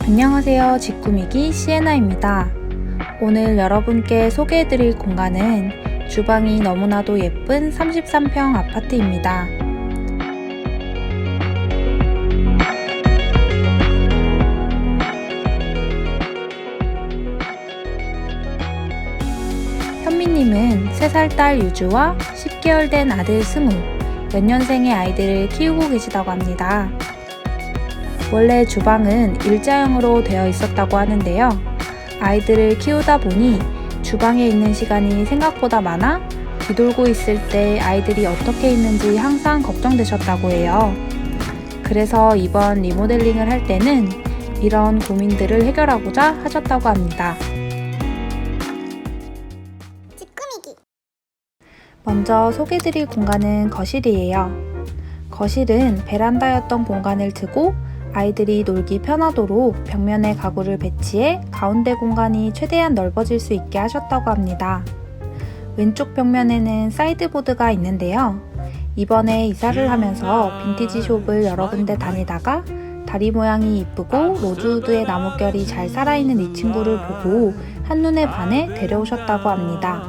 안녕하세요. 집꾸미기 시에나입니다. 오늘 여러분께 소개해드릴 공간은 주방이 너무나도 예쁜 33평 아파트입니다. 현미님은 3살 딸 유주와 10개월 된 아들 승우, 연년생의 아이들을 키우고 계시다고 합니다. 원래 주방은 일자형으로 되어 있었다고 하는데요. 아이들을 키우다 보니 주방에 있는 시간이 생각보다 많아 뒤돌고 있을 때 아이들이 어떻게 있는지 항상 걱정되셨다고 해요. 그래서 이번 리모델링을 할 때는 이런 고민들을 해결하고자 하셨다고 합니다. 먼저 소개드릴 공간은 거실이에요. 거실은 베란다였던 공간을 두고 아이들이 놀기 편하도록 벽면에 가구를 배치해 가운데 공간이 최대한 넓어질 수 있게 하셨다고 합니다. 왼쪽 벽면에는 사이드보드가 있는데요. 이번에 이사를 하면서 빈티지 숍을 여러 군데 다니다가 다리 모양이 이쁘고 로즈우드의 나뭇결이 잘 살아있는 이 친구를 보고 한눈에 반해 데려오셨다고 합니다.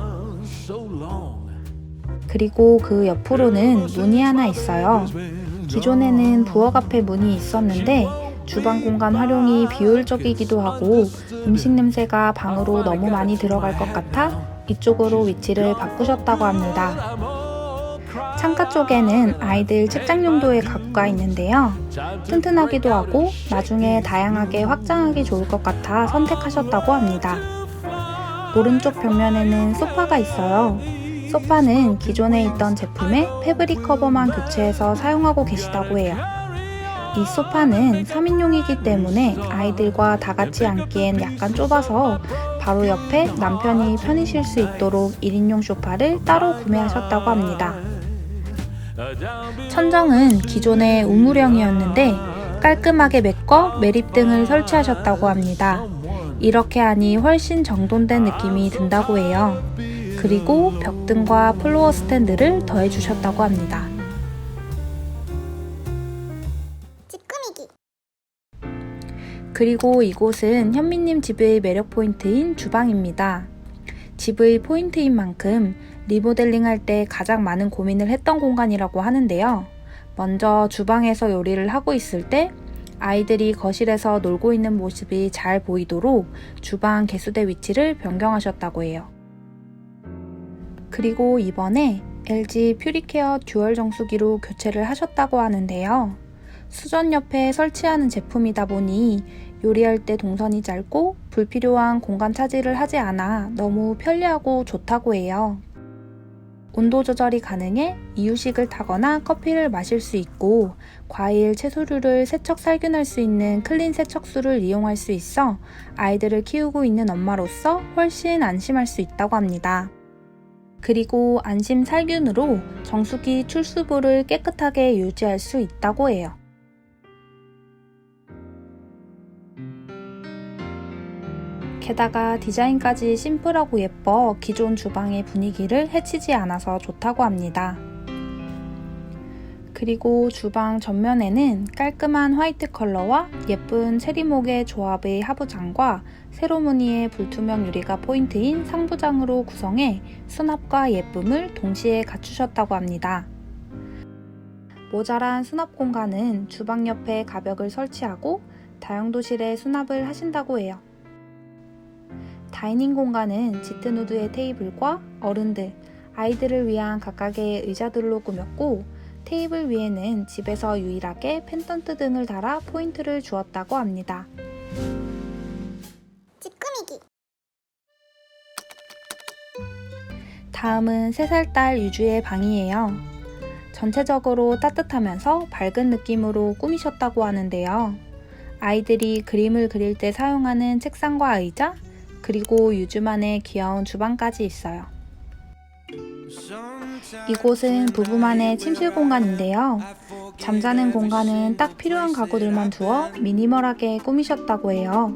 그리고 그 옆으로는 문이 하나 있어요. 기존에는 부엌 앞에 문이 있었는데 주방 공간 활용이 비효율적이기도 하고 음식 냄새가 방으로 너무 많이 들어갈 것 같아 이쪽으로 위치를 바꾸셨다고 합니다. 창가 쪽에는 아이들 책장 용도의 가구가 있는데요. 튼튼하기도 하고 나중에 다양하게 확장하기 좋을 것 같아 선택하셨다고 합니다. 오른쪽 벽면에는 소파가 있어요. 소파는 기존에 있던 제품의 패브릭 커버만 교체해서 사용하고 계시다고 해요. 이 소파는 3인용이기 때문에 아이들과 다 같이 앉기엔 약간 좁아서 바로 옆에 남편이 편히 쉴 수 있도록 1인용 소파를 따로 구매하셨다고 합니다. 천정은 기존의 우물형이었는데 깔끔하게 메꿔 매립등을 설치하셨다고 합니다. 이렇게 하니 훨씬 정돈된 느낌이 든다고 해요. 그리고 벽등과 플로어 스탠드를 더해주셨다고 합니다. 그리고 이곳은 현미님 집의 매력 포인트인 주방입니다. 집의 포인트인 만큼 리모델링 할 때 가장 많은 고민을 했던 공간이라고 하는데요. 먼저 주방에서 요리를 하고 있을 때 아이들이 거실에서 놀고 있는 모습이 잘 보이도록 주방 개수대 위치를 변경하셨다고 해요. 그리고 이번에 LG 퓨리케어 듀얼 정수기로 교체를 하셨다고 하는데요. 수전 옆에 설치하는 제품이다 보니 요리할 때 동선이 짧고 불필요한 공간 차지를 하지 않아 너무 편리하고 좋다고 해요. 온도 조절이 가능해 이유식을 타거나 커피를 마실 수 있고 과일, 채소류를 세척 살균할 수 있는 클린 세척술을 이용할 수 있어 아이들을 키우고 있는 엄마로서 훨씬 안심할 수 있다고 합니다. 그리고 안심 살균으로 정수기 출수부를 깨끗하게 유지할 수 있다고 해요. 게다가 디자인까지 심플하고 예뻐 기존 주방의 분위기를 해치지 않아서 좋다고 합니다. 그리고 주방 전면에는 깔끔한 화이트 컬러와 예쁜 체리목의 조합의 하부장과 세로 무늬의 불투명 유리가 포인트인 상부장으로 구성해 수납과 예쁨을 동시에 갖추셨다고 합니다. 모자란 수납 공간은 주방 옆에 가벽을 설치하고 다용도실에 수납을 하신다고 해요. 다이닝 공간은 짙은 우드의 테이블과 어른들, 아이들을 위한 각각의 의자들로 꾸몄고 테이블 위에는 집에서 유일하게 펜던트 등을 달아 포인트를 주었다고 합니다. 다음은 3살 딸 유주의 방이에요. 전체적으로 따뜻하면서 밝은 느낌으로 꾸미셨다고 하는데요. 아이들이 그림을 그릴 때 사용하는 책상과 의자, 그리고 유주만의 귀여운 주방까지 있어요. 이곳은 부부만의 침실 공간인데요. 잠자는 공간은 딱 필요한 가구들만 두어 미니멀하게 꾸미셨다고 해요.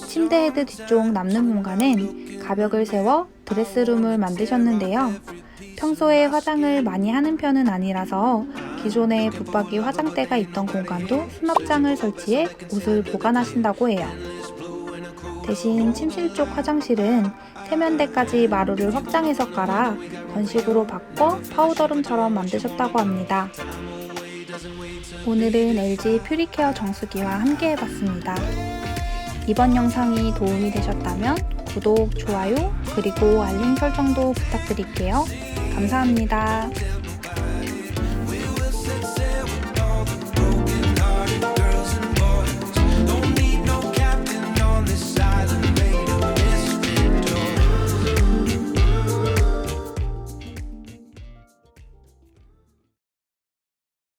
침대 헤드 뒤쪽 남는 공간엔 가벽을 세워 드레스룸을 만드셨는데요. 평소에 화장을 많이 하는 편은 아니라서 기존에 붙박이 화장대가 있던 공간도 수납장을 설치해 옷을 보관하신다고 해요. 대신 침실 쪽 화장실은 세면대까지 마루를 확장해서 깔아 건식으로 바꿔 파우더룸처럼 만드셨다고 합니다. 오늘은 LG 퓨리케어 정수기와 함께 해봤습니다. 이번 영상이 도움이 되셨다면 구독, 좋아요, 그리고 알림 설정도 부탁드릴게요. 감사합니다.